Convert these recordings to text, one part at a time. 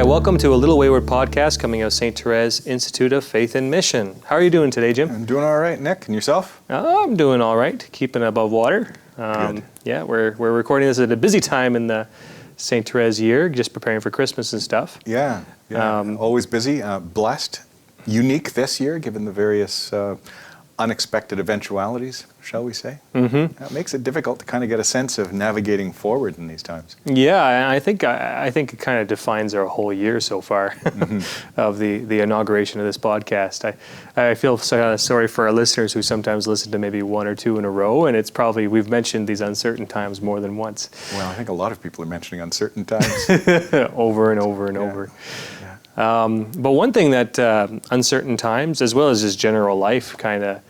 welcome to a Little Wayward podcast coming out of St. Therese Institute of Faith and Mission. How are you doing today, Jim? I'm doing all right, Nick. And yourself? I'm doing all right, keeping above water. Good. Yeah, we're recording this at a busy time in the St. Therese year, just preparing for Christmas and stuff. Yeah. Always busy, blessed, unique this year, given the various unexpected eventualities, shall we say. Mm-hmm. It makes it difficult to kind of get a sense of navigating forward in these times. Yeah, I think it kind of defines our whole year so far of the inauguration of this podcast. I feel sorry for our listeners who sometimes listen to maybe one or two in a row, and it's probably we've mentioned these uncertain times more than once. Well, I think a lot of people are mentioning uncertain times. Over and over and over. But one thing that uncertain times, as well as just general life, kind of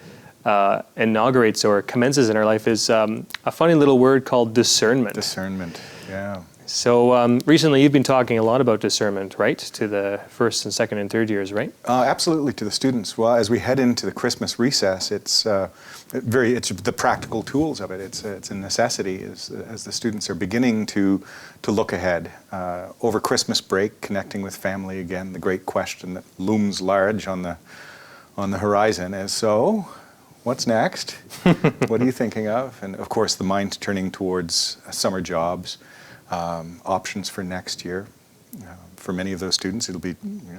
inaugurates or commences in our life is a funny little word called discernment. Discernment, yeah. So recently you've been talking a lot about discernment, right? To the first and second and third years, right? Absolutely, to the students. Well, as we head into the Christmas recess, it's the practical tools of it. It's a necessity as the students are beginning to look ahead. Over Christmas break, connecting with family again, the great question that looms large on the horizon is, so what's next? What are you thinking of? And of course, the mind turning towards summer jobs, options for next year. For many of those students, it'll be,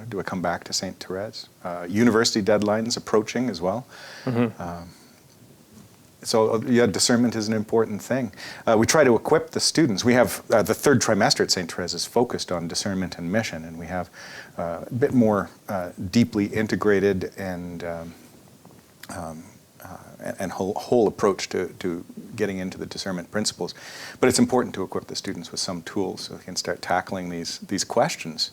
do I come back to St. Therese? University deadlines approaching as well. Mm-hmm. So discernment is an important thing. We try to equip the students. We have the third trimester at St. Therese is focused on discernment and mission, and we have a bit more deeply integrated and whole approach to getting into the discernment principles. But it's important to equip the students with some tools so they can start tackling these questions.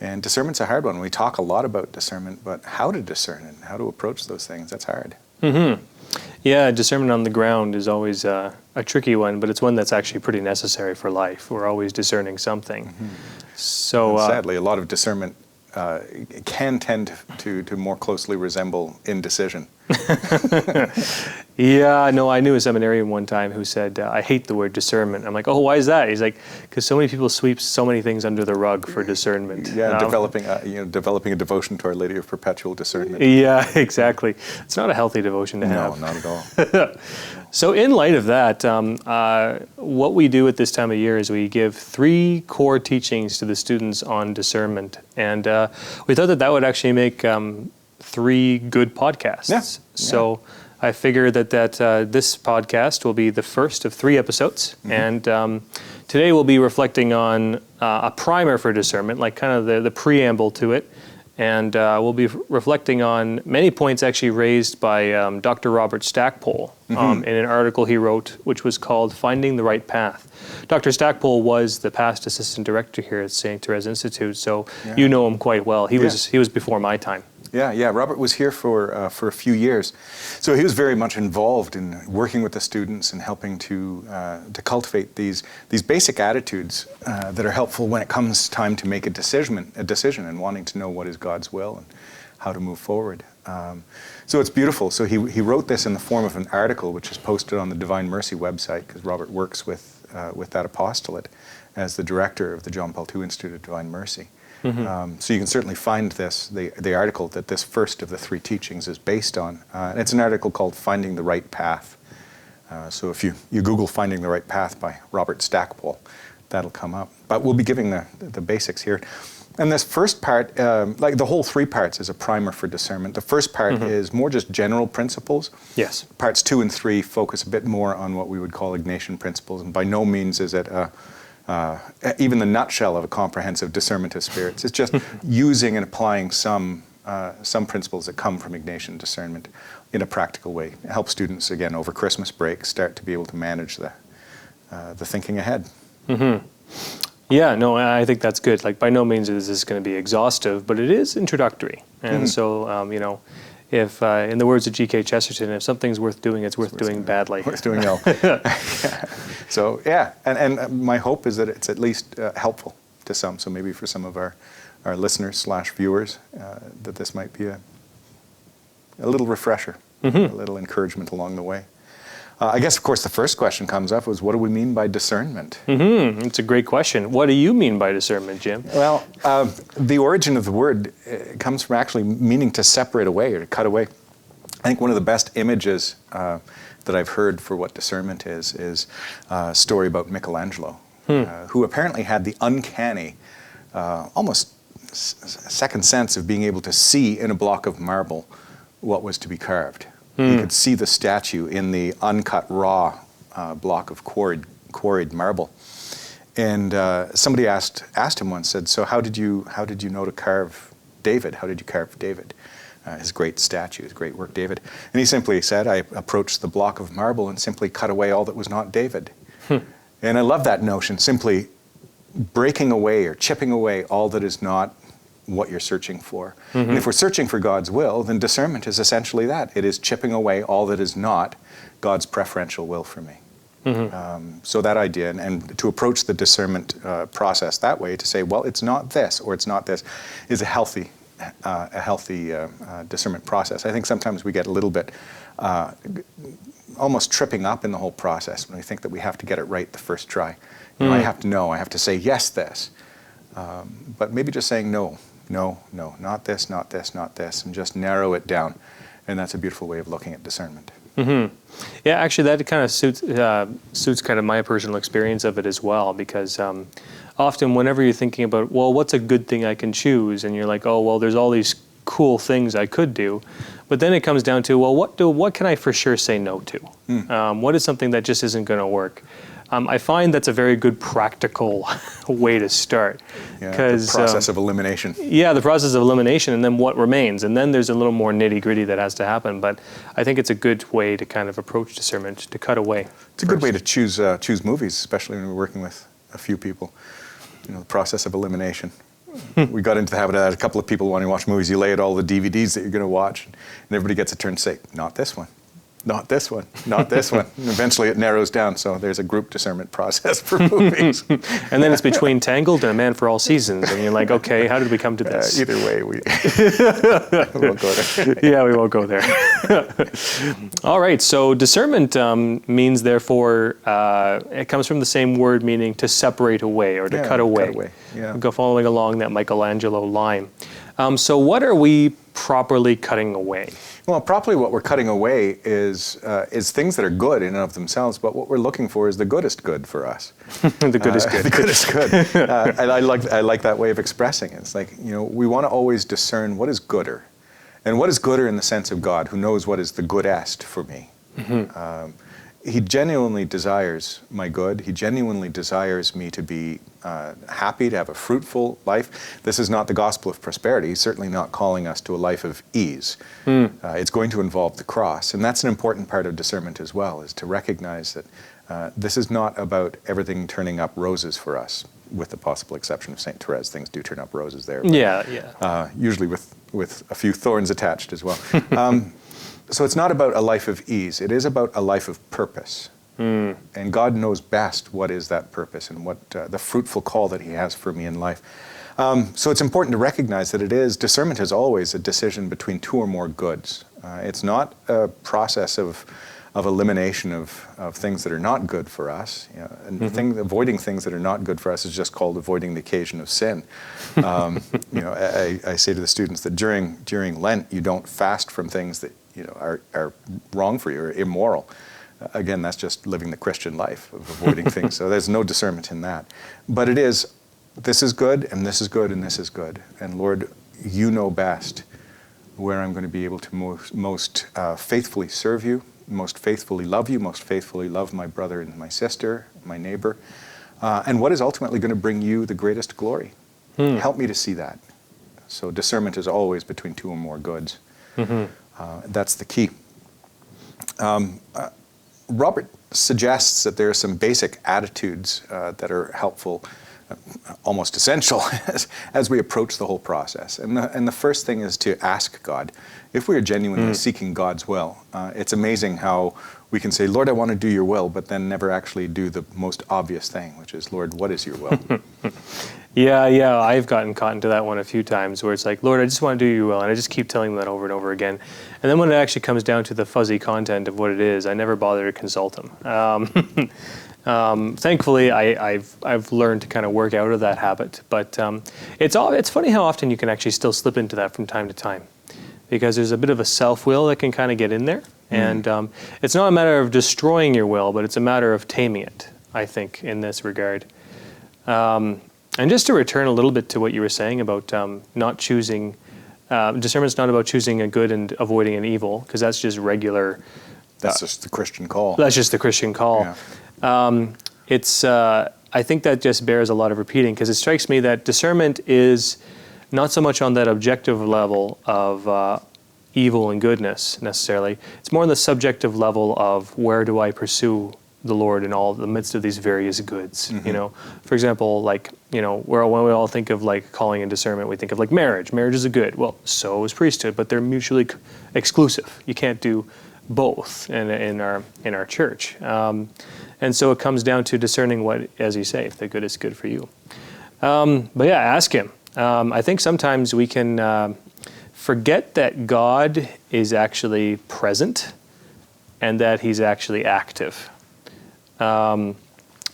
And discernment's a hard one. We talk a lot about discernment, but how to discern and how to approach those things, that's hard. Mm-hmm. Yeah, discernment on the ground is always a tricky one, but it's one that's actually pretty necessary for life. We're always discerning something. Mm-hmm. So sadly, a lot of discernment can tend to more closely resemble indecision. Yeah, no, I knew a seminarian one time who said, I hate the word discernment. I'm like, oh, why is that? He's like, because so many people sweep so many things under the rug for discernment. Yeah, developing a devotion to Our Lady of Perpetual Discernment. Yeah, exactly. It's not a healthy devotion to have. No, not at all. So in light of that, what we do at this time of year is we give 3 core teachings to the students on discernment. And we thought that would actually make 3 good podcasts. Yeah. So I figure that this podcast will be the first of 3 episodes. Mm-hmm. And today we'll be reflecting on a primer for discernment, like kind of the preamble to it. And we'll be reflecting on many points actually raised by Dr. Robert Stackpole in an article he wrote, which was called Finding the Right Path. Dr. Stackpole was the past assistant director here at St. Therese Institute, so you know him quite well. He was before my time. Yeah. Robert was here for a few years, so he was very much involved in working with the students and helping to cultivate these basic attitudes that are helpful when it comes time to make a decision and wanting to know what is God's will and how to move forward. So it's beautiful. So he wrote this in the form of an article, which is posted on the Divine Mercy website, because Robert works with that apostolate as the director of the John Paul II Institute of Divine Mercy. Mm-hmm. So you can certainly find the article that this first of the 3 teachings is based on. And it's an article called Finding the Right Path. So if you Google Finding the Right Path by Robert Stackpole, that'll come up. But we'll be giving the basics here. And this first part, like the whole 3 parts, is a primer for discernment. The first part is more just general principles. Yes. Parts 2 and 3 focus a bit more on what we would call Ignatian principles, and by no means is it even the nutshell of a comprehensive discernment of spirits. It's just using and applying some principles that come from Ignatian discernment in a practical way. It helps students, again, over Christmas break, start to be able to manage the thinking ahead. Mm-hmm. Yeah, no, I think that's good. Like, by no means is this going to be exhaustive, but it is introductory. And so, if, in the words of G.K. Chesterton, if something's worth doing, it's worth doing badly. Worth doing ill. So, and my hope is that it's at least helpful to some. So maybe for some of our listeners/viewers, that this might be a little refresher, a little encouragement along the way. I guess, of course, the first question comes up was, what do we mean by discernment? It's a great question. What do you mean by discernment, Jim? Well, the origin of the word comes from actually meaning to separate away or to cut away. I think one of the best images that I've heard for what discernment is a story about Michelangelo, who apparently had the uncanny, almost second sense of being able to see in a block of marble what was to be carved. He could see the statue in the uncut raw block of quarried marble. And somebody asked him once, said, "So how did you know to carve David? How did you carve David? His great statue, his great work, David?" And he simply said, "I approached the block of marble and simply cut away all that was not David." And I love that notion, simply breaking away or chipping away all that is not what you're searching for. And if we're searching for God's will, then discernment is essentially that. It is chipping away all that is not God's preferential will for me. So that idea, and to approach the discernment process that way, to say, well, it's not this or it's not this, is a healthy discernment process. I think sometimes we get a little bit almost tripping up in the whole process when we think that we have to get it right the first try. You know, I have to know, I have to say yes this. But maybe just saying no, not this, not this, not this, and just narrow it down. And that's a beautiful way of looking at discernment. Yeah, actually, that kind of suits kind of my personal experience of it as well, because often whenever you're thinking about, well, what's a good thing I can choose, and you're like, oh, well, there's all these cool things I could do, but then it comes down to, well, what can I for sure say no to? What is something that just isn't going to work? I find that's a very good practical way to start. Yeah, the process of elimination. Yeah, the process of elimination, and then what remains. And then there's a little more nitty-gritty that has to happen. But I think it's a good way to kind of approach discernment, to cut away. It's a good way to choose movies, especially when we're working with a few people. You know, the process of elimination. We got into the habit of that. A couple of people wanting to watch movies, you lay out all the DVDs that you're going to watch, and everybody gets a turn to say, not this one. Not this one, not this one. And eventually it narrows down, so there's a group discernment process for movies. And then it's between Tangled and A Man for All Seasons, and you're like, okay, how did we come to this? Either way, we won't go there. Yeah, we won't go there. All right, so discernment means, therefore, it comes from the same word meaning to separate away or to cut away. Cut away. Yeah. Go following along that Michelangelo line. So what are we properly cutting away? Well, properly what we're cutting away is things that are good in and of themselves, but what we're looking for is the goodest good for us. The goodest good. The goodest good. And I like that way of expressing it. It's like, you know, we want to always discern what is gooder. And what is gooder in the sense of God, who knows what is the goodest for me. He genuinely desires my good. He genuinely desires me to be happy, to have a fruitful life. This is not the gospel of prosperity. He's certainly not calling us to a life of ease. It's going to involve the cross. And that's an important part of discernment as well, is to recognize that this is not about everything turning up roses for us, with the possible exception of St. Therese. Things do turn up roses there. But, usually with a few thorns attached as well. So it's not about a life of ease. It is about a life of purpose. And God knows best what is that purpose and what the fruitful call that He has for me in life. So it's important to recognize that discernment is always a decision between two or more goods. It's not a process of elimination of things that are not good for us. You know, and avoiding things that are not good for us is just called avoiding the occasion of sin. You know, I say to the students that during Lent, you don't fast from things that are wrong for you or immoral. Again, that's just living the Christian life of avoiding things. So there's no discernment in that. But it is, this is good, and this is good, and this is good. And Lord, you know best where I'm going to be able to most faithfully serve you, most faithfully love you, most faithfully love my brother and my sister, my neighbor, and what is ultimately going to bring you the greatest glory. Help me to see that. So discernment is always between two or more goods. That's the key. Robert suggests that there are some basic attitudes that are helpful almost essential as we approach the whole process. And the first thing is to ask God. If we are genuinely seeking God's will, it's amazing how we can say, Lord, I want to do your will, but then never actually do the most obvious thing, which is, Lord, what is your will? Yeah, I've gotten caught into that one a few times where it's like, Lord, I just want to do your will, and I just keep telling them that over and over again. And then when it actually comes down to the fuzzy content of what it is, I never bother to consult them. Thankfully, I've learned to kind of work out of that habit, but it's funny how often you can actually still slip into that from time to time, because there's a bit of a self-will that can kind of get in there, and it's not a matter of destroying your will, but it's a matter of taming it, I think, in this regard. And just to return a little bit to what you were saying about not choosing, discernment's not about choosing a good and avoiding an evil, because that's just regular. That's just the Christian call. That's just the Christian call. Yeah. I think that just bears a lot of repeating, because it strikes me that discernment is not so much on that objective level of evil and goodness necessarily. It's more on the subjective level of where do I pursue the Lord in all the midst of these various goods. You know, for example, like, you know, when we all think of like calling and discernment, we think of like marriage. Marriage is a good. Well, so is priesthood, but they're mutually exclusive. You can't do both in our church. And so it comes down to discerning what, as you say, if the good is good for you. But yeah, ask him. I think sometimes we can forget that God is actually present and that he's actually active.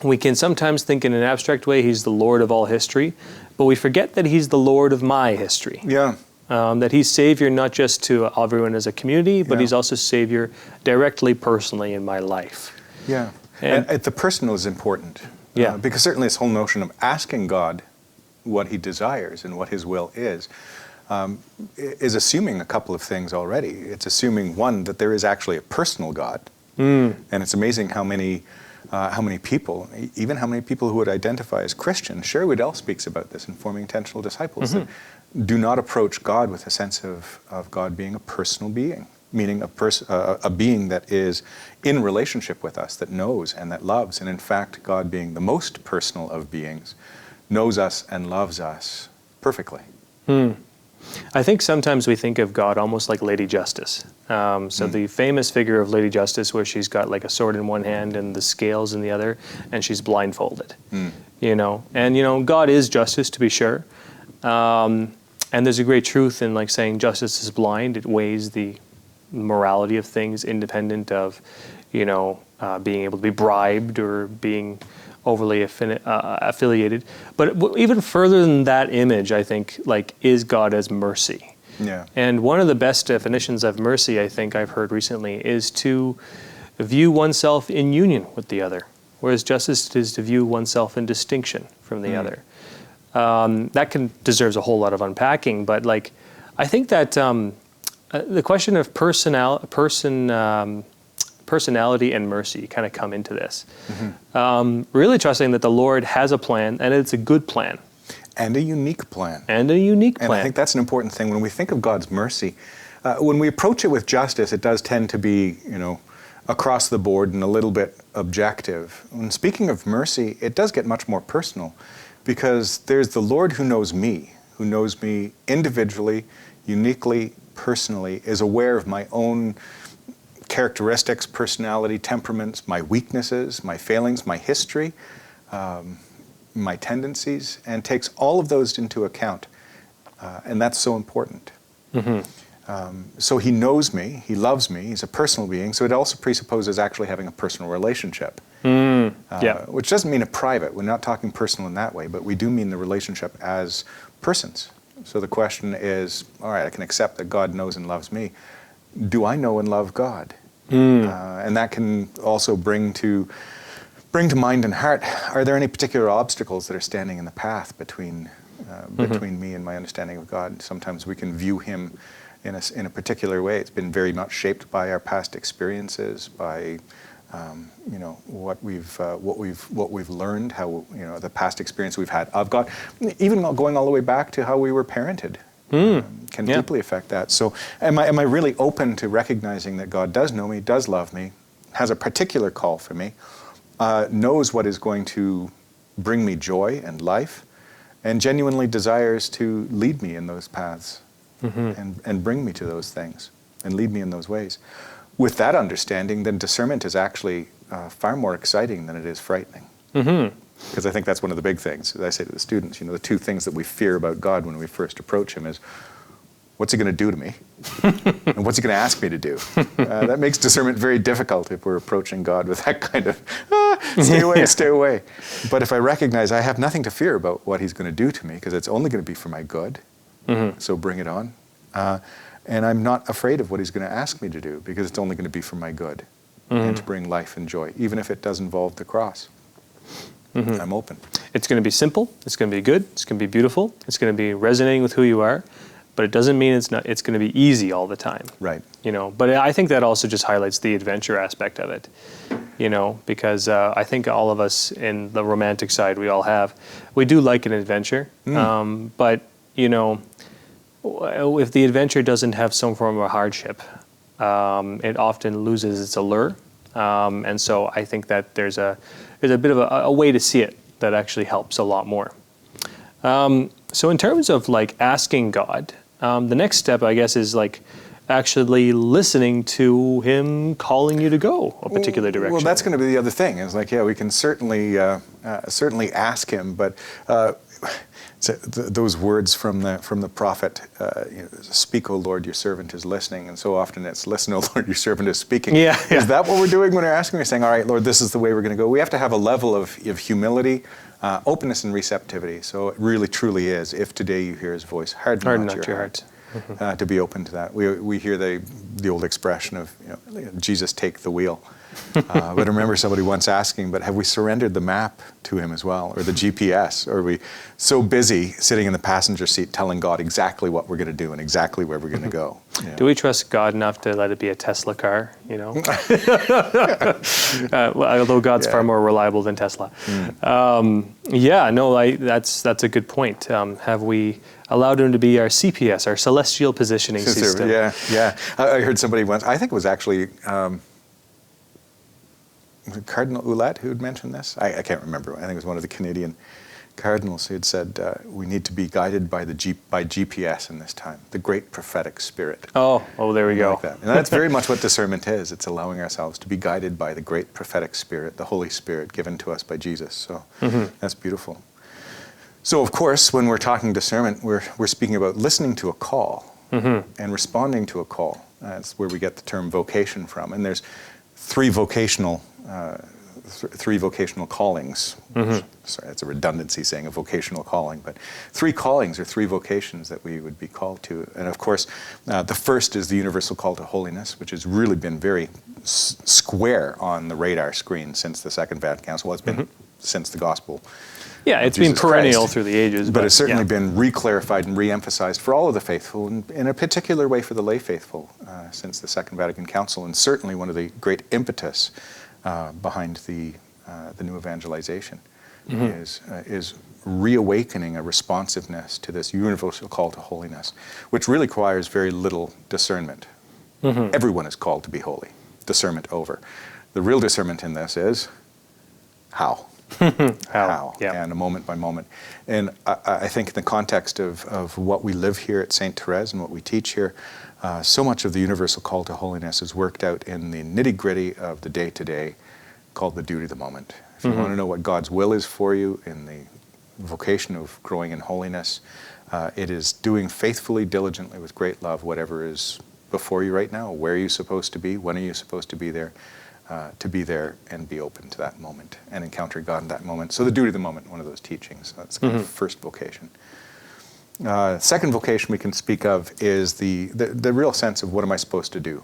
We can sometimes think in an abstract way he's the Lord of all history, but we forget that he's the Lord of my history. Yeah. That he's Savior not just to everyone as a community, but he's also Savior directly, personally in my life. Yeah. And the personal is important. Yeah. Because certainly this whole notion of asking God what he desires and what his will is assuming a couple of things already. It's assuming, one, that there is actually a personal God. And it's amazing how many people, even how many people who would identify as Christian, Sherry Waddell speaks about this in Forming Intentional Disciples, that do not approach God with a sense of God being a personal being, meaning a being that is in relationship with us, that knows and that loves. And in fact, God being the most personal of beings, knows us and loves us perfectly. I think sometimes we think of God almost like Lady Justice. So the famous figure of Lady Justice, where she's got like a sword in one hand and the scales in the other, and she's blindfolded. You know, and you know, God is justice, to be sure. And there's a great truth in like saying justice is blind. It weighs the morality of things independent of, you know, being able to be bribed or being overly affiliated. But even further than that image, I think, like, is God as mercy. Yeah. And one of the best definitions of mercy, I think I've heard recently, is to view oneself in union with the other, whereas justice is to view oneself in distinction from the other. That deserves a whole lot of unpacking, but like, I think that the question of personality and mercy kind of come into this. Really trusting that the Lord has a plan, and it's a good plan. And a unique plan. And I think that's an important thing. When we think of God's mercy, when we approach it with justice, it does tend to be, you know, across the board and a little bit objective. When speaking of mercy, it does get much more personal, because there's the Lord who knows me individually, uniquely, personally, is aware of my own characteristics, personality, temperaments, my weaknesses, my failings, my history, my tendencies, and takes all of those into account. And that's so important. So he knows me, he loves me, he's a personal being, so it also presupposes actually having a personal relationship. Which doesn't mean a private, we're not talking personal in that way, but we do mean the relationship as persons. So the question is, all right, I can accept that God knows and loves me. Do I know and love God? And that can also bring to mind and heart, are there any particular obstacles that are standing in the path between me and my understanding of God? Sometimes we can view him in a particular way. It's been very much shaped by our past experiences, by you know, what we've learned, how, you know, the past experience we've had of God, even going all the way back to how we were parented. Can deeply affect that. So am I really open to recognizing that God does know me, does love me, has a particular call for me, knows what is going to bring me joy and life, and genuinely desires to lead me in those paths and bring me to those things and lead me in those ways. With that understanding, then discernment is actually far more exciting than it is frightening. Because I think that's one of the big things. As I say to the students, the two things that we fear about God when we first approach him is, what's he going to do to me? And what's he going to ask me to do? That makes discernment very difficult if we're approaching God with that kind of, stay away, stay away. But if I recognize I have nothing to fear about what he's going to do to me, because it's only going to be for my good, so bring it on. And I'm not afraid of what he's going to ask me to do, because it's only going to be for my good and to bring life and joy, even if it does involve the cross. I'm open. It's going to be simple. It's going to be good. It's going to be beautiful. It's going to be resonating with who you are. But it doesn't mean it's going to be easy all the time. Right. But I think that also just highlights the adventure aspect of it. Because I think all of us in the romantic side, we do like an adventure. But if the adventure doesn't have some form of a hardship, it often loses its allure. And so I think that there's a bit of a way to see it that actually helps a lot more. So in terms of asking God, the next step, I guess, is actually listening to him calling you to go a particular direction. Well, that's going to be the other thing. Is we can certainly ask him, but those words from the prophet, speak, O Lord, your servant is listening, and so often it's listen, O Lord, your servant is speaking. Yeah. Is that what we're doing when we're asking? We're saying, all right, Lord, this is the way we're going to go. We have to have a level of humility, openness and receptivity. So it really, truly is, if today you hear his voice, harden not your heart. To be open to that. We hear the old expression of, Jesus take the wheel. But I remember somebody once asking, but have we surrendered the map to him as well, or the GPS? Or are we so busy sitting in the passenger seat telling God exactly what we're going to do and exactly where we're going to go? Do we trust God enough to let it be a Tesla car, although God's far more reliable than Tesla. That's a good point. Have we allowed him to be our CPS, our celestial positioning system? Yeah. I heard somebody once, I think it was actually Cardinal Ouellette who had mentioned this. I can't remember. I think it was one of the Canadian cardinals who had said, we need to be guided by GPS in this time, the great prophetic spirit. Oh, there we go. Like that. And that's very much what discernment is. It's allowing ourselves to be guided by the great prophetic spirit, the Holy Spirit given to us by Jesus. So that's beautiful. So of course, when we're talking discernment, we're speaking about listening to a call and responding to a call. That's where we get the term vocation from. And there's three vocational callings. Sorry, that's a redundancy saying a vocational calling, but three callings or three vocations that we would be called to. And of course, the first is the universal call to holiness, which has really been very square on the radar screen since the Second Vatican Council. Well, it's been since the gospel. Yeah, it's been perennial through the ages. But it's certainly been re-clarified and re-emphasized for all of the faithful, and in a particular way for the lay faithful since the Second Vatican Council, and certainly one of the great impetus behind the new evangelization is reawakening a responsiveness to this universal call to holiness, which really requires very little discernment. Everyone is called to be holy. Discernment over. The real discernment in this is how. How, and a moment by moment. And I think in the context of what we live here at St. Therese and what we teach here, so much of the universal call to holiness is worked out in the nitty-gritty of the day-to-day, called the duty of the moment. If you want to know what God's will is for you in the vocation of growing in holiness, it is doing faithfully, diligently, with great love, whatever is before you right now. Where are you supposed to be? When are you supposed to be there? To be there and be open to that moment and encounter God in that moment. So the duty of the moment, one of those teachings. That's kind of first vocation. Second vocation we can speak of is the real sense of what am I supposed to do?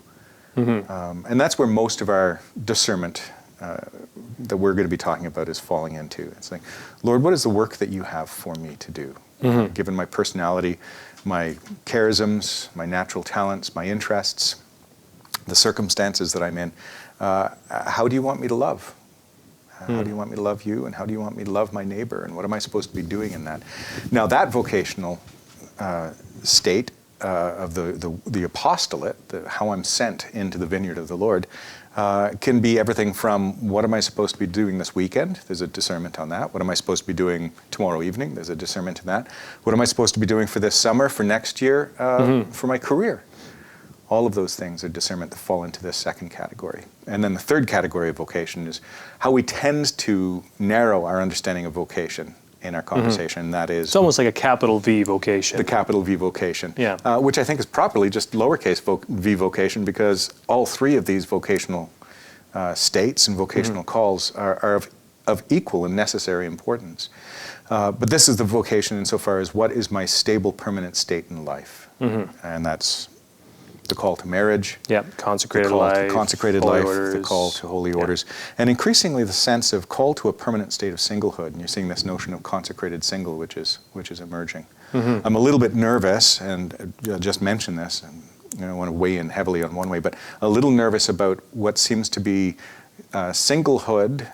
And that's where most of our discernment that we're going to be talking about is falling into. It's like, Lord, what is the work that you have for me to do? Given my personality, my charisms, my natural talents, my interests, the circumstances that I'm in, how do you want me to love? How do you want me to love you? And how do you want me to love my neighbor? And what am I supposed to be doing in that? Now that vocational state the apostolate, how I'm sent into the vineyard of the Lord, can be everything from what am I supposed to be doing this weekend? There's a discernment on that. What am I supposed to be doing tomorrow evening? There's a discernment in that. What am I supposed to be doing for this summer, for next year, for my career? All of those things are discernment that fall into this second category. And then the third category of vocation is how we tend to narrow our understanding of vocation in our conversation. And that is... It's almost like a capital V vocation. The capital V vocation. Yeah. Which I think is properly just lowercase v vocation, because all three of these vocational states and vocational calls are of equal and necessary importance. But this is the vocation insofar as what is my stable, permanent state in life. And that's the call to marriage, consecrated the call life, to consecrated holy life, orders. the call to holy orders, and increasingly the sense of call to a permanent state of singlehood. And you're seeing this notion of consecrated single, which is emerging. I'm a little bit nervous, and I'll just mention this, and I want to weigh in heavily on one way, but a little nervous about what seems to be singlehood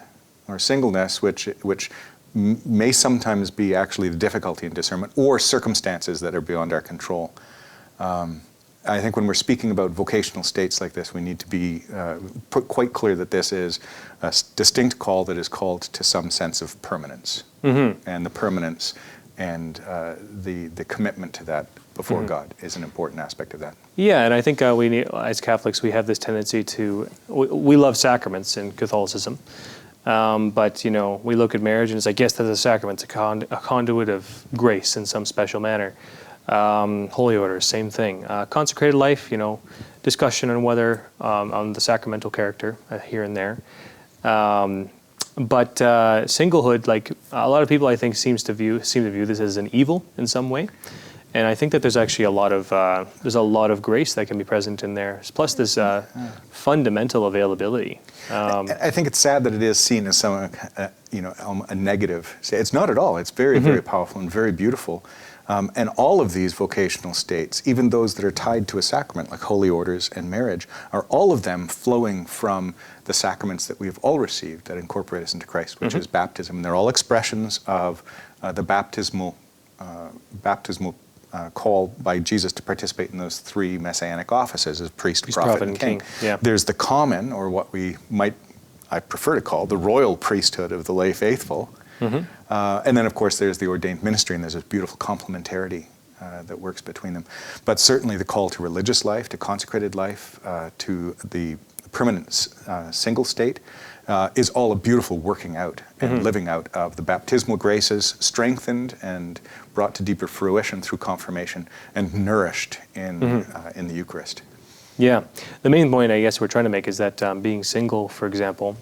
or singleness, which may sometimes be actually the difficulty in discernment, or circumstances that are beyond our control. I think when we're speaking about vocational states like this, we need to be quite clear that this is a distinct call that is called to some sense of permanence. And the permanence and the commitment to that before God is an important aspect of that. Yeah, and I think we need, as Catholics, we have this tendency to, we love sacraments in Catholicism. But, we look at marriage and it's like, yes, that's a sacrament. It's a conduit of grace in some special manner. Holy orders, same thing. Consecrated life, discussion on whether, on the sacramental character here and there. But singlehood, like a lot of people, I think, seem to view this as an evil in some way. And I think that there's actually a lot of grace that can be present in there. Plus this fundamental availability. I think it's sad that it is seen as some, a negative. It's not at all. It's very, very powerful and very beautiful. And all of these vocational states, even those that are tied to a sacrament like holy orders and marriage, are all of them flowing from the sacraments that we have all received that incorporate us into Christ, which is baptism. And they're all expressions of the baptismal call by Jesus to participate in those three messianic offices as priest, prophet, and king. Yeah. There's the common, or what I prefer to call the royal priesthood of the lay faithful. And then, of course, there's the ordained ministry, and there's this beautiful complementarity that works between them. But certainly the call to religious life, to consecrated life, to the permanent single state is all a beautiful working out and living out of the baptismal graces, strengthened and brought to deeper fruition through confirmation and nourished in the Eucharist. Yeah. The main point, I guess, we're trying to make is that being single, for example,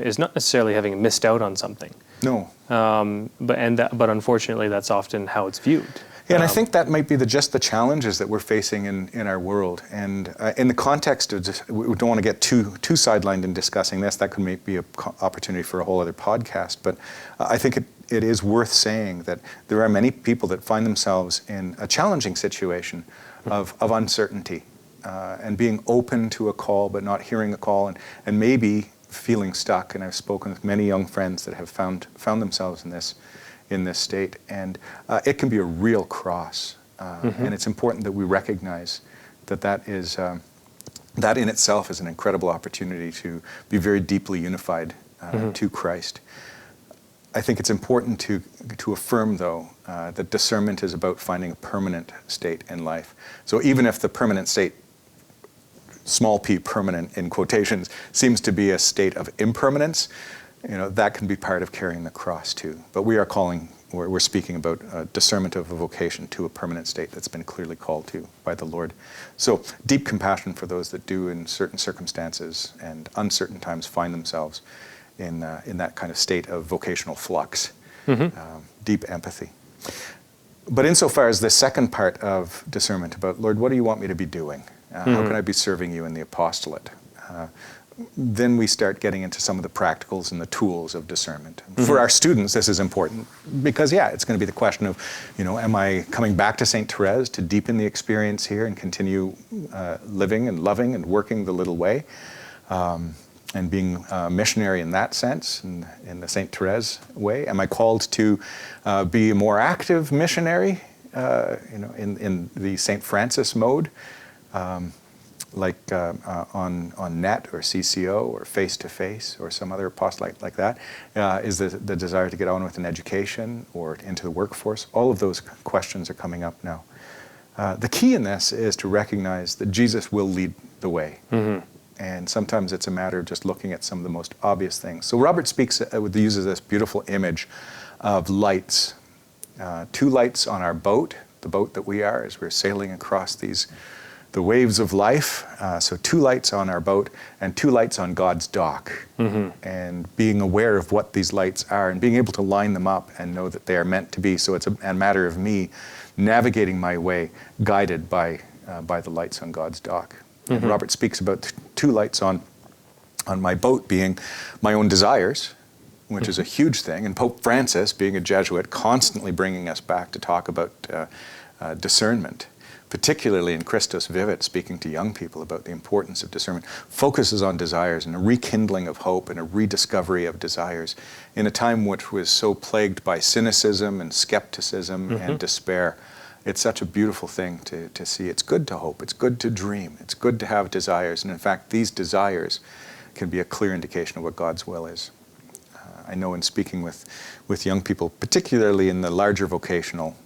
is not necessarily having missed out on something. No. But unfortunately, that's often how it's viewed. Yeah, and I think that might be just the challenges that we're facing in our world. And in the context of, we don't want to get too sidelined in discussing this. That could be an opportunity for a whole other podcast. But I think it is worth saying that there are many people that find themselves in a challenging situation of uncertainty and being open to a call but not hearing a call, and maybe feeling stuck. And I've spoken with many young friends that have found themselves in this state, and it can be a real cross. And it's important that we recognize that in itself is an incredible opportunity to be very deeply unified to Christ. I think it's important to affirm, though, that discernment is about finding a permanent state in life. So even if the permanent state, small p permanent in quotations, seems to be a state of impermanence, that can be part of carrying the cross too. But we're speaking about discernment of a vocation to a permanent state that's been clearly called to by the Lord. So deep compassion for those that do in certain circumstances and uncertain times find themselves in that kind of state of vocational flux. Deep empathy. But insofar as the second part of discernment about, Lord, what do you want me to be doing? How can I be serving you in the apostolate? Then we start getting into some of the practicals and the tools of discernment. For our students, this is important because, it's going to be the question of, am I coming back to St. Therese to deepen the experience here and continue living and loving and working the little way, and being a missionary in that sense, in the St. Therese way? Am I called to be a more active missionary in the St. Francis mode, like on net or CCO or face-to-face or some other apostolate like that, is the desire to get on with an education or into the workforce. All of those questions are coming up now. The key in this is to recognize that Jesus will lead the way. Mm-hmm. And sometimes it's a matter of just looking at some of the most obvious things. So Robert uses this beautiful image of lights. 2 lights on our boat, the boat that we are as we're sailing across the waves of life. So 2 lights on our boat and 2 lights on God's dock. Mm-hmm. And being aware of what these lights are and being able to line them up and know that they are meant to be. So it's a matter of me navigating my way, guided by the lights on God's dock. Mm-hmm. And Robert speaks about 2 lights on my boat being my own desires, which is a huge thing, and Pope Francis, being a Jesuit, constantly bringing us back to talk about discernment, particularly in Christus Vivit, speaking to young people about the importance of discernment, focuses on desires and a rekindling of hope and a rediscovery of desires in a time which was so plagued by cynicism and skepticism mm-hmm. and despair. It's such a beautiful thing to see. It's good to hope. It's good to dream. It's good to have desires. And in fact, these desires can be a clear indication of what God's will is. I know in speaking with young people, particularly in the larger vocational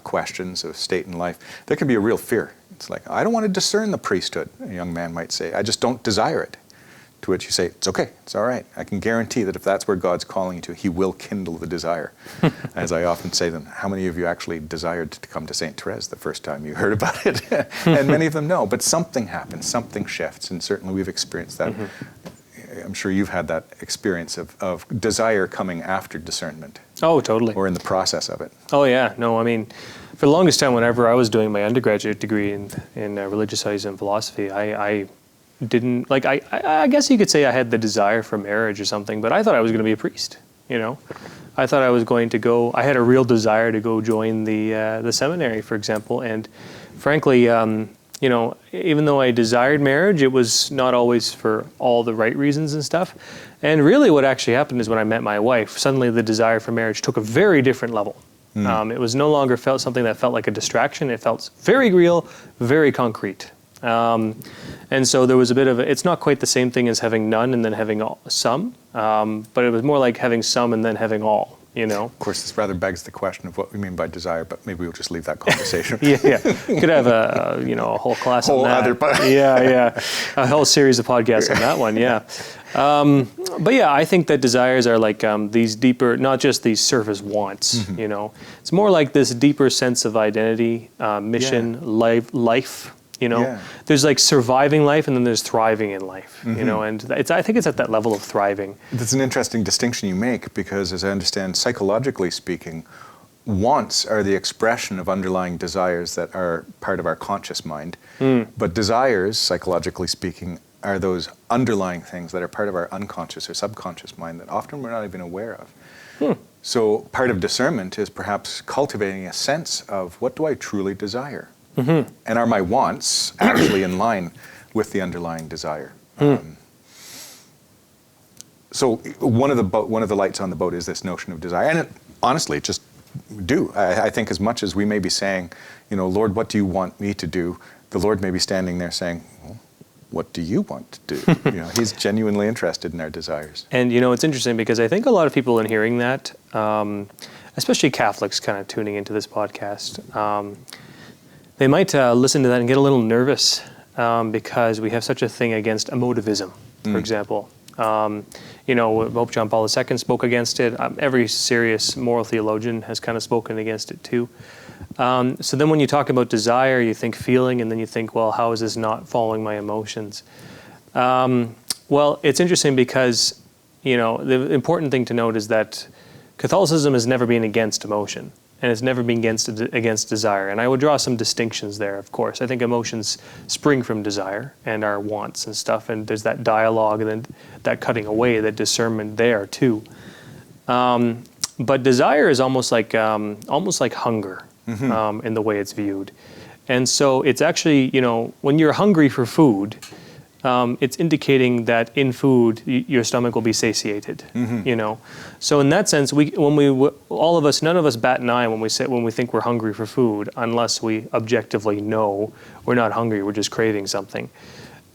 questions of state and life, there can be a real fear. It's like, I don't want to discern the priesthood, a young man might say. I just don't desire it. To which you say, it's okay, it's all right. I can guarantee that if that's where God's calling you to, He will kindle the desire. As I often say to them, how many of you actually desired to come to St. Therese the first time you heard about it? And many of them know, but something happens, something shifts, and certainly we've experienced that. Mm-hmm. I'm sure you've had that experience of desire coming after discernment. Oh, totally. Or in the process of it. Oh, yeah. No, I mean, for the longest time, whenever I was doing my undergraduate degree in religious studies and philosophy, I didn't, like, I guess you could say I had the desire for marriage or something, but I thought I was going to be a priest, you know? I thought I was going to go, I had a real desire to go join the seminary, for example, and frankly, you know, even though I desired marriage, it was not always for all the right reasons and stuff. And really what actually happened is when I met my wife, suddenly the desire for marriage took a very different level. It was no longer felt something that felt like a distraction. It felt very real, very concrete. And so there was a bit of, it's not quite the same thing as having none and then having some, but it was more like having some and then having all, you know. Of course, this rather begs the question of what we mean by desire, but maybe we'll just leave that conversation. Yeah. Could have a whole class on that. A whole series of podcasts on that one, yeah. But yeah, I think that desires are like these deeper, not just these surface wants, mm-hmm. you know. It's more like this deeper sense of identity, mission, life. You know, there's like surviving life and then there's thriving in life, mm-hmm. you know, and I think it's at that level of thriving. That's an interesting distinction you make because, as I understand, psychologically speaking, wants are the expression of underlying desires that are part of our conscious mind. But desires, psychologically speaking, are those underlying things that are part of our unconscious or subconscious mind that often we're not even aware of. So part of discernment is perhaps cultivating a sense of what do I truly desire? Mm-hmm. And are my wants actually in line with the underlying desire? So one of the lights on the boat is this notion of desire, and honestly, just do. I think as much as we may be saying, you know, Lord, what do you want me to do? The Lord may be standing there saying, well, what do you want to do? You know, He's genuinely interested in our desires. And you know, it's interesting because I think a lot of people in hearing that, especially Catholics, kind of tuning into this podcast. They might listen to that and get a little nervous because we have such a thing against emotivism, for example. You know, Pope John Paul II spoke against it. Every serious moral theologian has kind of spoken against it too. So then when you talk about desire, you think feeling, and then you think, well, how is this not following my emotions? Well, it's interesting because, you know, the important thing to note is that Catholicism has never been against emotion. And it's never been against desire. And I would draw some distinctions there, of course. I think emotions spring from desire and our wants and stuff, and there's that dialogue and then that cutting away, that discernment there too. But desire is almost like hunger in the way it's viewed. And so it's actually, you know, when you're hungry for food, it's indicating that in food your stomach will be satiated. You know, so in that sense, all of us, none of us bat an eye when we think we're hungry for food, unless we objectively know we're not hungry, we're just craving something.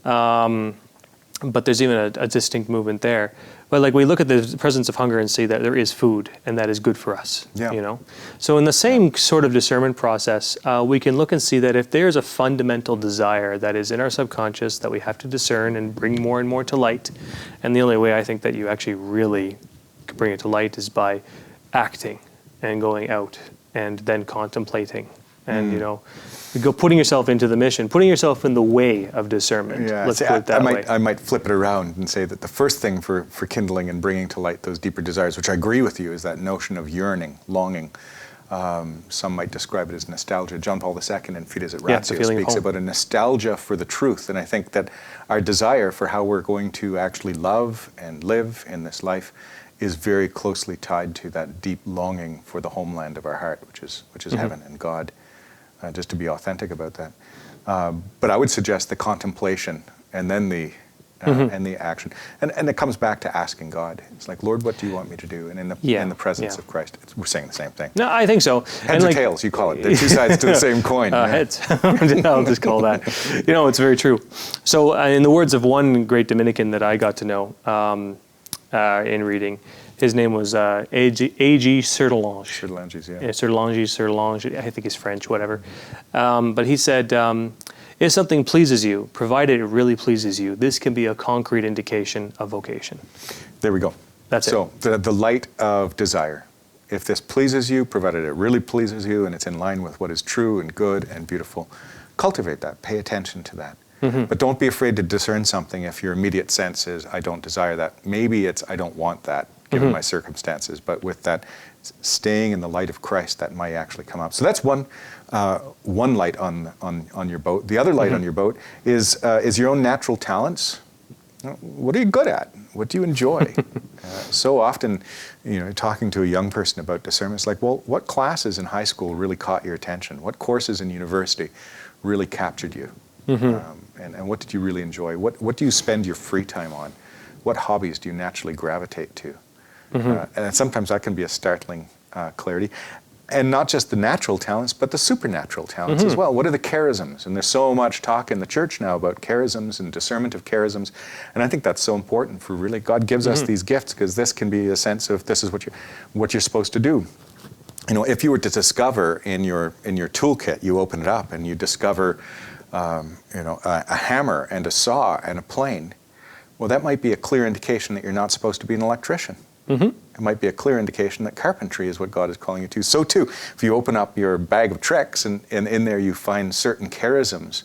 But there's even a distinct movement there. But like we look at the presence of hunger and see that there is food and that is good for us. Yeah. You know, so in the same sort of discernment process, we can look and see that if there's a fundamental desire that is in our subconscious that we have to discern and bring more and more to light, and the only way I think that you actually really bring it to light is by acting and going out and then contemplating and you know. Putting yourself into the mission, putting yourself in the way of discernment. Yeah, Let's put it that way. I might flip it around and say that the first thing for kindling and bringing to light those deeper desires, which I agree with you, is that notion of yearning, longing. Some might describe it as nostalgia. John Paul II in Fides et Ratio speaks about a nostalgia for the truth. And I think that our desire for how we're going to actually love and live in this life is very closely tied to that deep longing for the homeland of our heart, which is heaven and God. Just to be authentic about that. But I would suggest the contemplation and then the action. And it comes back to asking God. It's like, Lord, what do you want me to do? And in the presence of Christ, we're saying the same thing. No, I think so. Heads or tails, you call it. They're two sides to the same coin. Heads. I'll just call that. You know, it's very true. So in the words of one great Dominican that I got to know in reading, his name was A.G. Serdelange. Serdelange, I think he's French, whatever. But he said, if something pleases you, provided it really pleases you, this can be a concrete indication of vocation. There we go. That's it. So the light of desire. If this pleases you, provided it really pleases you, and it's in line with what is true and good and beautiful, cultivate that. Pay attention to that. But don't be afraid to discern something if your immediate sense is, I don't desire that. Maybe it's, I don't want that, given my circumstances. But with that, staying in the light of Christ, that might actually come up. So that's one light on your boat. The other light on your boat is your own natural talents. What are you good at? What do you enjoy? So often, talking to a young person about discernment, it's like, well, what classes in high school really caught your attention? What courses in university really captured you? And what did you really enjoy? What do you spend your free time on? What hobbies do you naturally gravitate to? And sometimes that can be a startling clarity. And not just the natural talents, but the supernatural talents as well. What are the charisms? And there's so much talk in the church now about charisms and discernment of charisms. And I think that's so important for really, God gives us these gifts because this can be a sense of this is what you're supposed to do. If you were to discover in your toolkit, you open it up and you discover a hammer and a saw and a plane, well, that might be a clear indication that you're not supposed to be an electrician. It might be a clear indication that carpentry is what God is calling you to. So too, if you open up your bag of tricks and in there you find certain charisms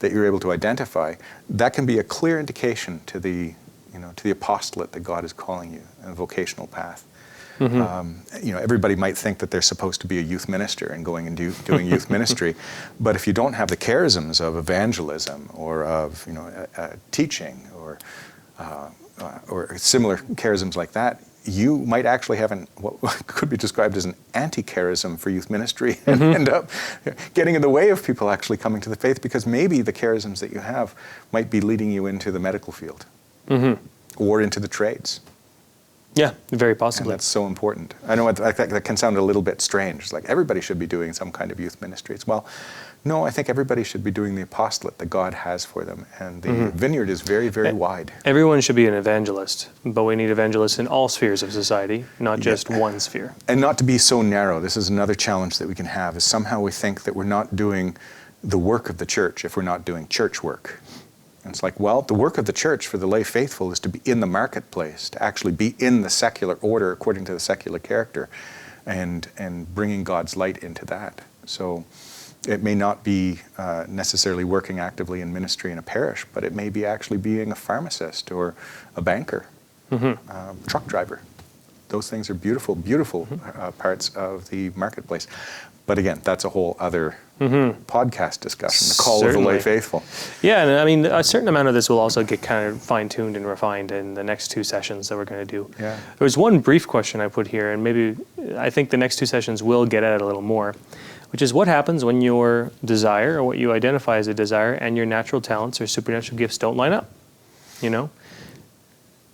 that you're able to identify, that can be a clear indication to the apostolate that God is calling you, a vocational path. Everybody might think that they're supposed to be a youth minister and going and doing youth ministry, but if you don't have the charisms of evangelism or of teaching or similar charisms like that, you might actually have what could be described as an anti-charism for youth ministry and end up getting in the way of people actually coming to the faith because maybe the charisms that you have might be leading you into the medical field or into the trades. Yeah, very possibly. And that's so important. I know that can sound a little bit strange. It's like everybody should be doing some kind of youth ministry. It's, well, no, I think everybody should be doing the apostolate that God has for them. And the vineyard is very, very wide. Everyone should be an evangelist, but we need evangelists in all spheres of society, not just one sphere. And not to be so narrow. This is another challenge that we can have, is somehow we think that we're not doing the work of the church if we're not doing church work. And it's like, well, the work of the church for the lay faithful is to be in the marketplace, to actually be in the secular order according to the secular character, and bringing God's light into that. So it may not be necessarily working actively in ministry in a parish, but it may be actually being a pharmacist or a banker, truck driver. Those things are beautiful, beautiful parts of the marketplace. But again, that's a whole other podcast discussion, the call of the lay faithful. Yeah, and I mean, a certain amount of this will also get kind of fine-tuned and refined in the next two sessions that we're going to do. Yeah. There was one brief question I put here, and maybe I think the next two sessions will get at it a little more, which is what happens when your desire, or what you identify as a desire, and your natural talents or supernatural gifts don't line up? you know?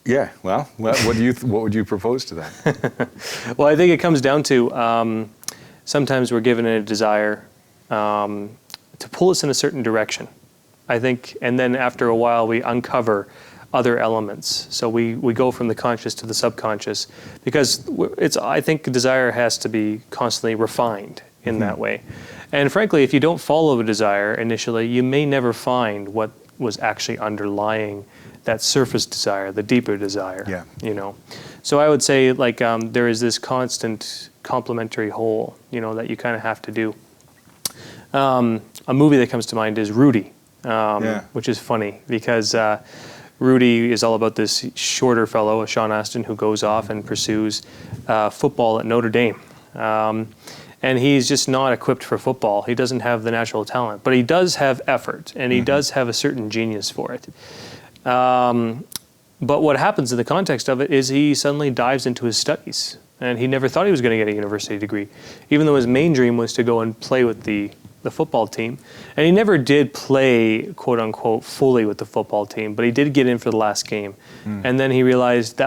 Yeah, well, what would you propose to that? Well, I think it comes down to sometimes we're given a desire to pull us in a certain direction, I think, and then after a while we uncover other elements. So we go from the conscious to the subconscious, because I think desire has to be constantly refined in that way. And frankly, if you don't follow a desire initially, you may never find what was actually underlying that surface desire, the deeper desire. Yeah. You know, so I would say like there is this constant complementary whole, you know, that you kind of have to do. A movie that comes to mind is Rudy, which is funny because Rudy is all about this shorter fellow, Sean Astin, who goes off and pursues football at Notre Dame. And he's just not equipped for football. He doesn't have the natural talent, but he does have effort, and he does have a certain genius for it. But what happens in the context of it is he suddenly dives into his studies, and he never thought he was going to get a university degree, even though his main dream was to go and play with the football team. And he never did play, quote unquote, fully with the football team, but he did get in for the last game. And then he realized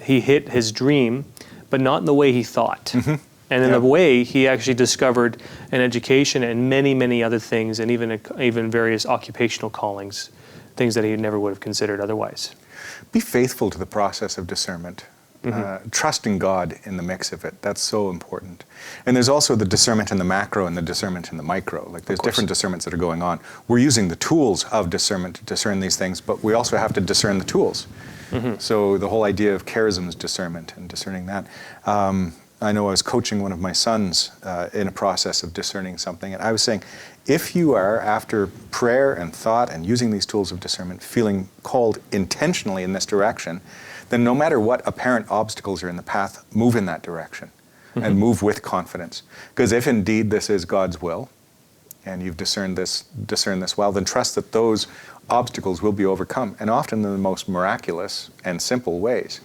he hit his dream, but not in the way he thought. And in a way, he actually discovered an education and many, many other things, and even various occupational callings, things that he never would have considered otherwise. Be faithful to the process of discernment. Trusting God in the mix of it, that's so important. And there's also the discernment in the macro and the discernment in the micro. Like there's different discernments that are going on. We're using the tools of discernment to discern these things, but we also have to discern the tools. So the whole idea of charisms discernment and discerning that. I know I was coaching one of my sons in a process of discerning something, and I was saying, if you are, after prayer and thought and using these tools of discernment, feeling called intentionally in this direction, then no matter what apparent obstacles are in the path, move in that direction and move with confidence. Because if indeed this is God's will, and you've discerned this well, then trust that those obstacles will be overcome, and often in the most miraculous and simple ways.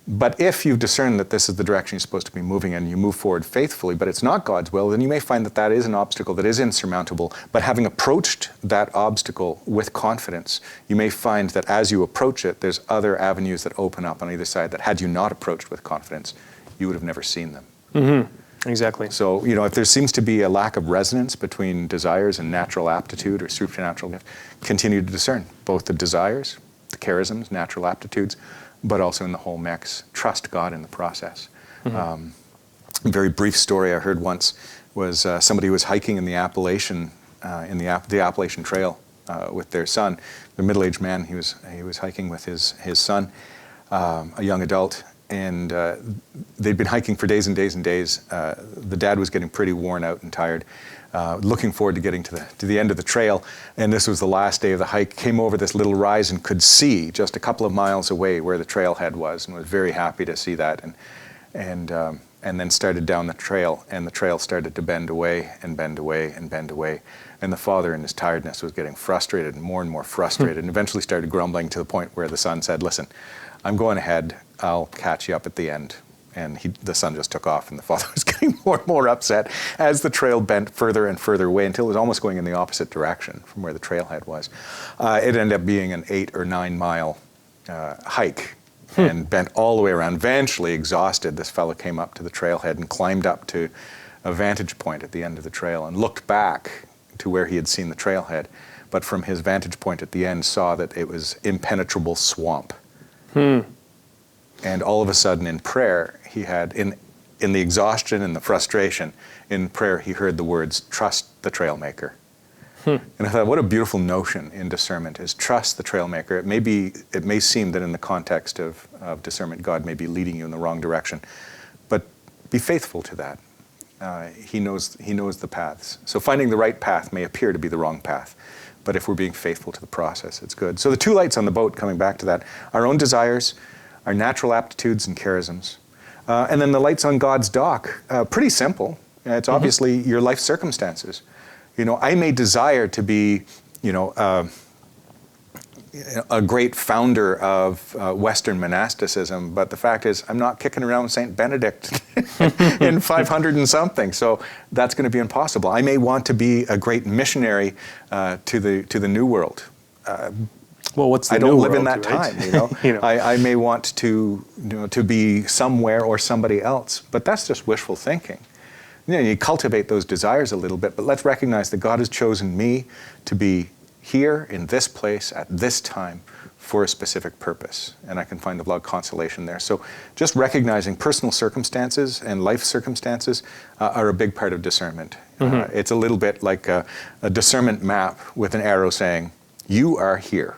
But if you've discerned that this is the direction you're supposed to be moving in, and you move forward faithfully, but it's not God's will, then you may find that that is an obstacle that is insurmountable. But having approached that obstacle with confidence, you may find that as you approach it, there's other avenues that open up on either side that had you not approached with confidence, you would have never seen them. Exactly. So, you know, if there seems to be a lack of resonance between desires and natural aptitude or supernatural gift, continue to discern both the desires, the charisms, natural aptitudes, but also in the whole mix. Trust God in the process. A very brief story I heard once was somebody was hiking in the Appalachian Trail with their son. The middle-aged man. He was hiking with his son, a young adult, and they'd been hiking for days and days and days. The dad was getting pretty worn out and tired. Looking forward to getting to the end of the trail, and this was the last day of the hike. Came over this little rise and could see just a couple of miles away where the trailhead was, and was very happy to see that. And then started down the trail, and the trail started to bend away and bend away and bend away. And the father, in his tiredness, was getting frustrated and more frustrated, and eventually started grumbling to the point where the son said, "Listen, I'm going ahead. I'll catch you up at the end." And the son just took off, and the father was getting more and more upset as the trail bent further and further away until it was almost going in the opposite direction from where the trailhead was. It ended up being an 8 or 9 mile hike and bent all the way around. Eventually, exhausted, this fellow came up to the trailhead and climbed up to a vantage point at the end of the trail and looked back to where he had seen the trailhead. But from his vantage point at the end, saw that it was impenetrable swamp. And all of a sudden in prayer, he had, in the exhaustion and the frustration, in prayer he heard the words, "Trust the trail maker." And I thought, what a beautiful notion in discernment is trust the trail maker. It may seem that in the context of discernment, God may be leading you in the wrong direction, but be faithful to that. He knows the paths. So finding the right path may appear to be the wrong path, but if we're being faithful to the process, it's good. So the two lights on the boat, coming back to that, our own desires, our natural aptitudes and charisms. And then the lights on God's dock, pretty simple. It's obviously your life circumstances. You know, I may desire to be, you know, a great founder of Western monasticism, but the fact is I'm not kicking around St. Benedict in 500 and something, so that's going to be impossible. I may want to be a great missionary to the New World. Well, what's the I don't new live in world, that right? time, you know. You know. I may want to, to be somewhere or somebody else, but that's just wishful thinking. You cultivate those desires a little bit, but let's recognize that God has chosen me to be here in this place at this time for a specific purpose, and I can find a lot of consolation there. So just recognizing personal circumstances and life circumstances are a big part of discernment. It's a little bit like a discernment map with an arrow saying, you are here,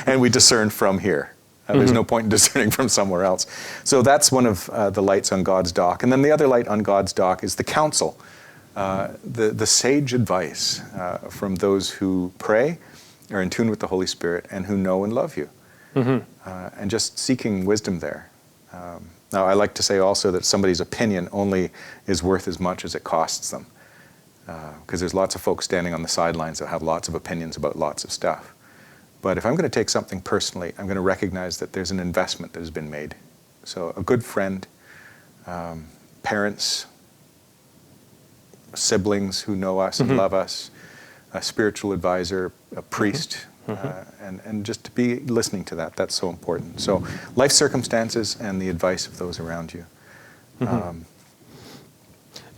and we discern from here. There's no point in discerning from somewhere else. So that's one of the lights on God's dock. And then the other light on God's dock is the counsel, the sage advice from those who pray, are in tune with the Holy Spirit, and who know and love you. And just seeking wisdom there. Now, I like to say also that somebody's opinion only is worth as much as it costs them. Because there's lots of folks standing on the sidelines that have lots of opinions about lots of stuff. But if I'm going to take something personally, I'm going to recognize that there's an investment that has been made. So a good friend, parents, siblings who know us and love us, a spiritual advisor, a priest, and just to be listening to that. That's so important. So life circumstances and the advice of those around you.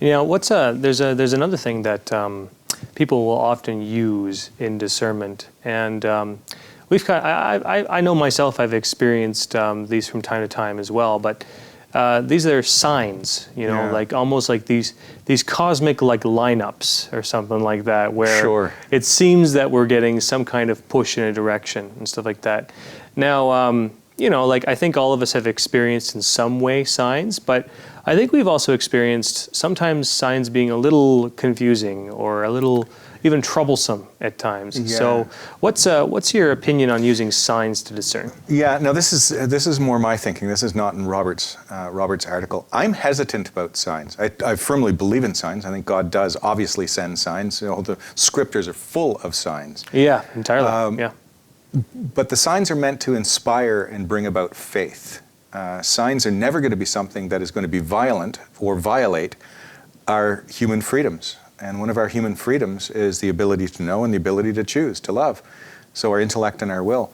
There's another thing that people will often use in discernment, and I know myself, I've experienced these from time to time as well, but these are signs, like almost like these cosmic like lineups or something like that, where it seems that we're getting some kind of push in a direction and stuff like that. Now, I think all of us have experienced in some way signs, but I think we've also experienced sometimes signs being a little confusing or a little even troublesome at times. Yeah. So what's your opinion on using signs to discern? Yeah, no, this is more my thinking. This is not in Robert's article. I'm hesitant about signs. I firmly believe in signs. I think God does obviously send signs. The scriptures are full of signs. Yeah, entirely. But the signs are meant to inspire and bring about faith. Signs are never going to be something that is going to be violent or violate our human freedoms. And one of our human freedoms is the ability to know and the ability to choose, to love. So our intellect and our will.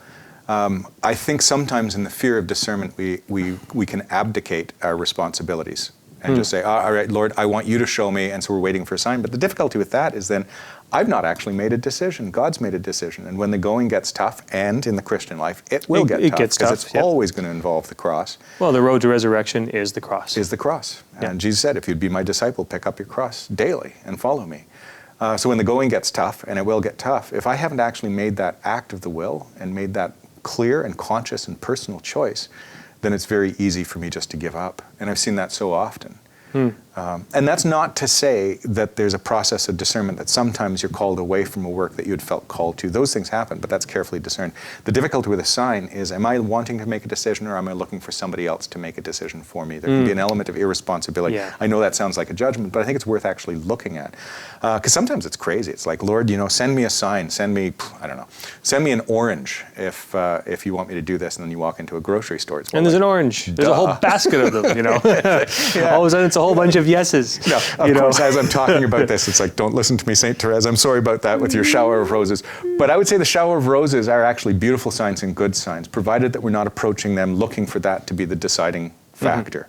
I think sometimes in the fear of discernment, we can abdicate our responsibilities and just say, all right, Lord, I want you to show me, and so we're waiting for a sign. But the difficulty with that is then I've not actually made a decision. God's made a decision. And when the going gets tough, and in the Christian life, it will get tough. Because it's always going to involve the cross. Well, the road to resurrection is the cross. Is the cross. Yeah. And Jesus said, if you'd be my disciple, pick up your cross daily and follow me. So when the going gets tough, and it will get tough, if I haven't actually made that act of the will and made that clear and conscious and personal choice, then it's very easy for me just to give up. And I've seen that so often. And that's not to say that there's a process of discernment that sometimes you're called away from a work that you had felt called to. Those things happen, but that's carefully discerned. The difficulty with a sign is, am I wanting to make a decision, or am I looking for somebody else to make a decision for me? There can be an element of irresponsibility. Yeah. I know that sounds like a judgment, but I think it's worth actually looking at. Because sometimes it's crazy. It's like, Lord, send me a sign, send me an orange if you want me to do this, and then you walk into a grocery store. It's and there's an orange. There's a whole basket of them, Yeah. All of a sudden it's a whole bunch of yeses. No, of course, as I'm talking about this, it's like, don't listen to me, St. Therese. I'm sorry about that with your shower of roses. But I would say the shower of roses are actually beautiful signs and good signs, provided that we're not approaching them looking for that to be the deciding factor.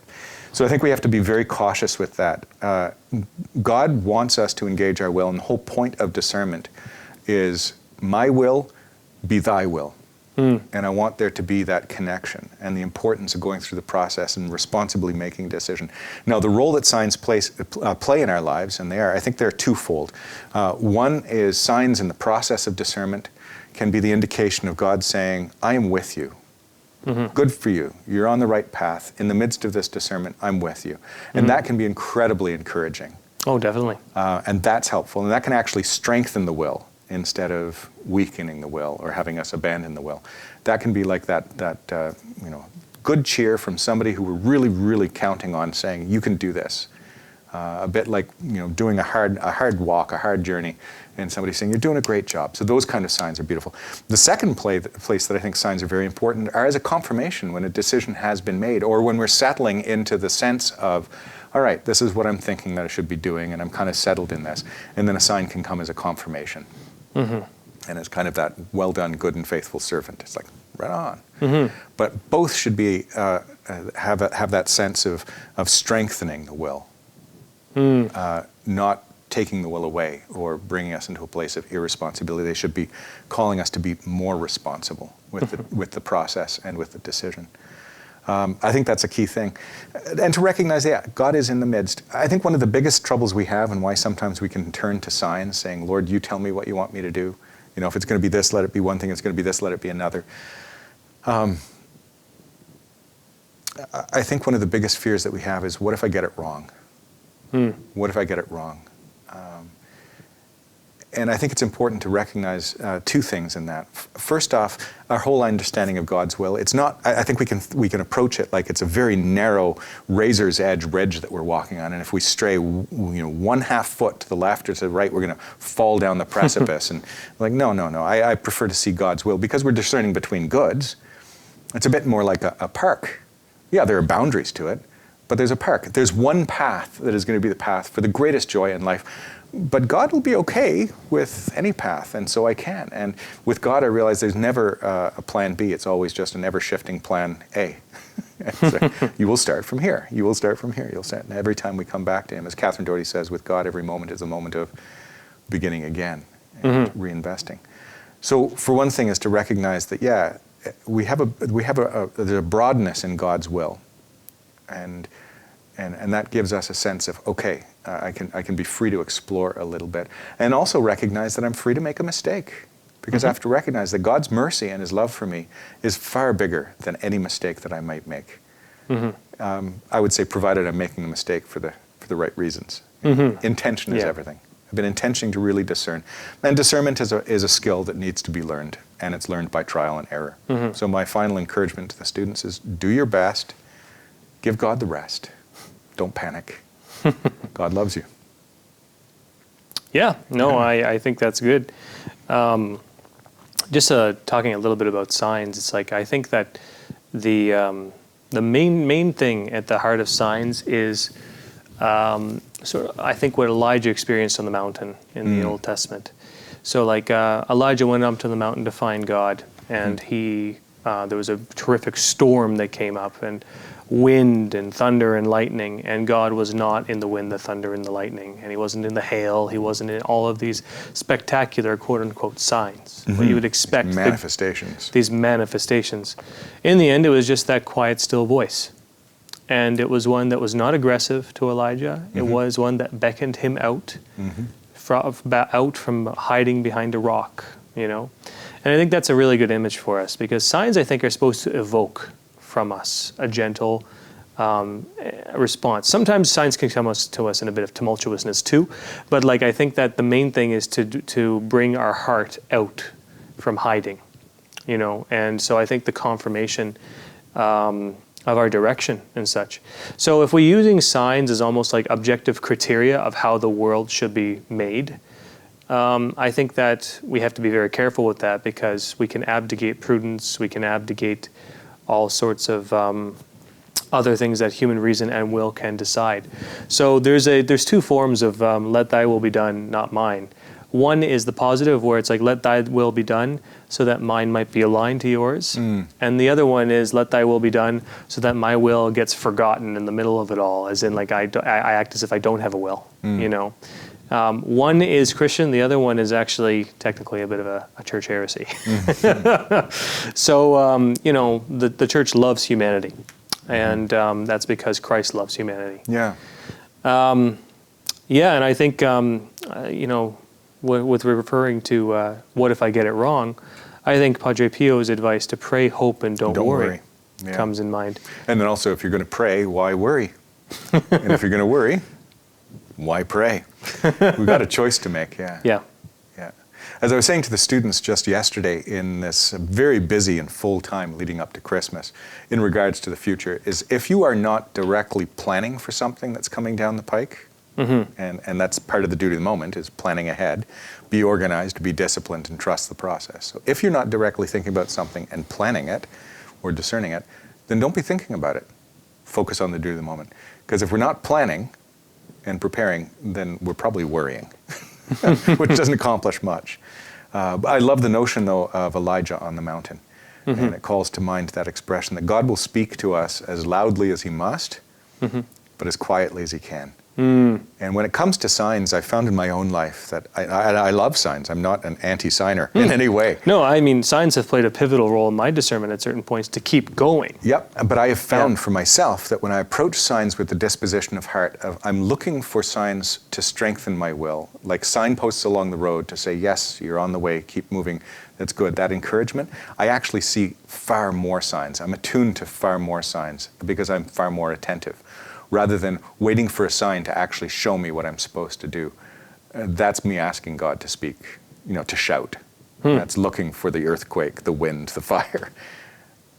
So I think we have to be very cautious with that. God wants us to engage our will, and the whole point of discernment is my will be thy will. And I want there to be that connection and the importance of going through the process and responsibly making a decision. Now, the role that signs play in our lives, and I think they're twofold. One is signs in the process of discernment can be the indication of God saying, I am with you. Good for you. You're on the right path. In the midst of this discernment, I'm with you. And that can be incredibly encouraging. Oh, definitely. And that's helpful. And that can actually strengthen the will instead of weakening the will or having us abandon the will. That can be like that good cheer from somebody who we're really, really counting on, saying, you can do this. A bit like doing a hard walk, a hard journey, and somebody saying, you're doing a great job. So those kind of signs are beautiful. The second place that I think signs are very important are as a confirmation when a decision has been made, or when we're settling into the sense of, all right, this is what I'm thinking that I should be doing, and I'm kind of settled in this. And then a sign can come as a confirmation. And it's kind of that well done, good and faithful servant. It's like, right on. But both should be have that sense of strengthening the will, not taking the will away or bringing us into a place of irresponsibility. They should be calling us to be more responsible with the process and with the decision. I think that's a key thing. And to recognize, God is in the midst. I think one of the biggest troubles we have, and why sometimes we can turn to signs saying, Lord, you tell me what you want me to do. You know, if it's going to be this, let it be one thing. If it's going to be this, let it be another. I think one of the biggest fears that we have is, what if I get it wrong? What if I get it wrong? And I think it's important to recognize two things in that. First off, our whole understanding of God's will. It's not. I think we can approach it like it's a very narrow razor's edge ridge that we're walking on, and if we stray, 1/2 foot to the left or to the right, we're going to fall down the precipice. And like, no. I prefer to see God's will because we're discerning between goods. It's a bit more like a park. Yeah, there are boundaries to it, but there's a park. There's one path that is going to be the path for the greatest joy in life. But God will be okay with any path, and so I can. And with God, I realize there's never a plan B. It's always just an ever-shifting plan A. So you will start from here. You will start from here. You'll start. And every time we come back to Him, as Catherine Doherty says, with God, every moment is a moment of beginning again and reinvesting. So, for one thing, is to recognize that there's a broadness in God's will, and that gives us a sense of, okay, I can be free to explore a little bit, and also recognize that I'm free to make a mistake, because I have to recognize that God's mercy and His love for me is far bigger than any mistake that I might make. I would say, provided I'm making a mistake for the right reasons. Intention is everything. I've been intentioning to really discern, and discernment is a skill that needs to be learned, and it's learned by trial and error. So my final encouragement to the students is, do your best, give God the rest. Don't panic. God loves you. Yeah, no, I think that's good. Just talking a little bit about signs, it's like I think that the main thing at the heart of signs is sort of, I think, what Elijah experienced on the mountain in the Old Testament. So like Elijah went up to the mountain to find God, and there was a terrific storm that came up, and wind and thunder and lightning, and God was not in the wind, the thunder, and the lightning, and He wasn't in the hail, He wasn't in all of these spectacular quote-unquote signs, what you would expect. Manifestations. These manifestations. In the end, it was just that quiet, still voice. And it was one that was not aggressive to Elijah. It was one that beckoned him out, out from hiding behind a rock, And I think that's a really good image for us, because signs, I think, are supposed to evoke from us a gentle response. Sometimes signs can come to us in a bit of tumultuousness too, but I think that the main thing is to bring our heart out from hiding, And so I think the confirmation of our direction and such. So if we're using signs as almost like objective criteria of how the world should be made, I think that we have to be very careful with that, because we can abdicate prudence, we can abdicate all sorts of other things that human reason and will can decide. So there's two forms of let thy will be done, not mine. One is the positive, where it's like, let thy will be done so that mine might be aligned to yours. And the other one is, let thy will be done so that my will gets forgotten in the middle of it all, as in like I act as if I don't have a will, One is Christian, the other one is actually technically a bit of a church heresy. So, the church loves humanity, and that's because Christ loves humanity. Yeah. And I think, with referring to what if I get it wrong, I think Padre Pio's advice to pray, hope, and don't worry. Comes in mind. And then also, if you're going to pray, why worry? And if you're going to worry, why pray? We've got a choice to make, Yeah. As I was saying to the students just yesterday, in this very busy and full time leading up to Christmas, in regards to the future, is if you are not directly planning for something that's coming down the pike, and that's part of the duty of the moment, is planning ahead, be organized, be disciplined, and trust the process. So if you're not directly thinking about something and planning it, or discerning it, then don't be thinking about it. Focus on the duty of the moment. Because if we're not planning and preparing, then we're probably worrying, which doesn't accomplish much. But I love the notion, though, of Elijah on the mountain. And it calls to mind that expression that God will speak to us as loudly as he must, but as quietly as he can. And when it comes to signs, I found in my own life that I love signs. I'm not an anti-signer in any way. No, I mean, signs have played a pivotal role in my discernment at certain points to keep going. Yep, but I have found for myself that when I approach signs with the disposition of heart, I'm looking for signs to strengthen my will, like signposts along the road to say, yes, you're on the way, keep moving, that's good. That encouragement, I actually see far more signs. I'm attuned to far more signs because I'm far more attentive, rather than waiting for a sign to actually show me what I'm supposed to do. That's me asking God to speak, to shout. That's looking for the earthquake, the wind, the fire.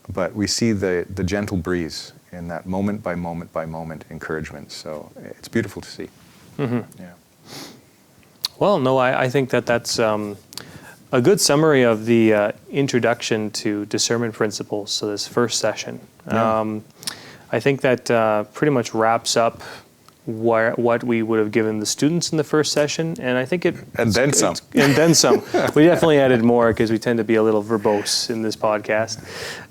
But we see the gentle breeze in that moment by moment by moment encouragement. So it's beautiful to see. Yeah. Well, no, I think that's a good summary of the introduction to discernment principles, so this first session. Yeah. I think that pretty much wraps up what we would have given the students in the first session, and I think and then some. And then some. We definitely added more because we tend to be a little verbose in this podcast.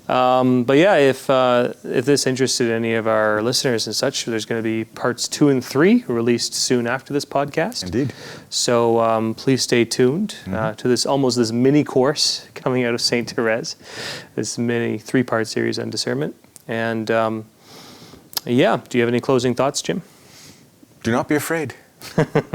But yeah, if this interested any of our listeners and such, there's going to be parts 2 and 3 released soon after this podcast. Indeed. So please stay tuned to this mini course coming out of St. Therese, this mini 3-part series on discernment. And do you have any closing thoughts, Jim? Do not be afraid.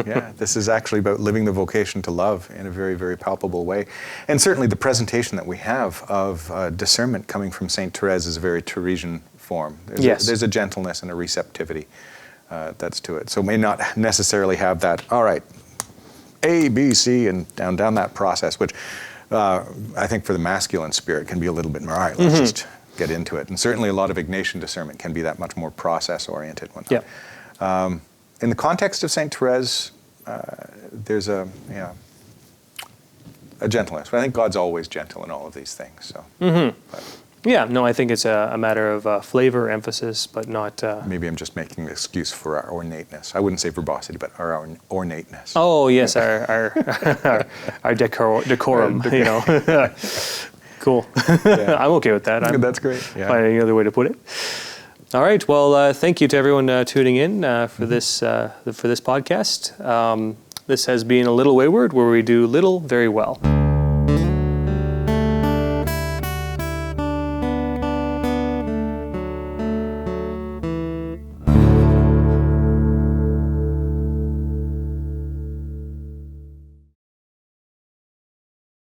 Yeah, this is actually about living the vocation to love in a very, very palpable way. And certainly the presentation that we have of discernment coming from St. Therese is a very Theresian form. There's a gentleness and a receptivity that's to it. So it may not necessarily have that, all right, A, B, C, and down that process, which I think for the masculine spirit can be a little bit more, all right, let's just get into it. And certainly a lot of Ignatian discernment can be that much more process-oriented. Yeah. In the context of St. Therese, there's a gentleness. But I think God's always gentle in all of these things. So, Yeah, no, I think it's a matter of flavor, emphasis, but not... Maybe I'm just making an excuse for our ornateness. I wouldn't say verbosity, but our ornateness. Oh, yes, our decorum, Cool. Yeah. I'm okay with that. That's great. Yeah. Find any other way to put it. All right. Well, thank you to everyone tuning in for this podcast. This has been A Little Wayward, where we do little very well.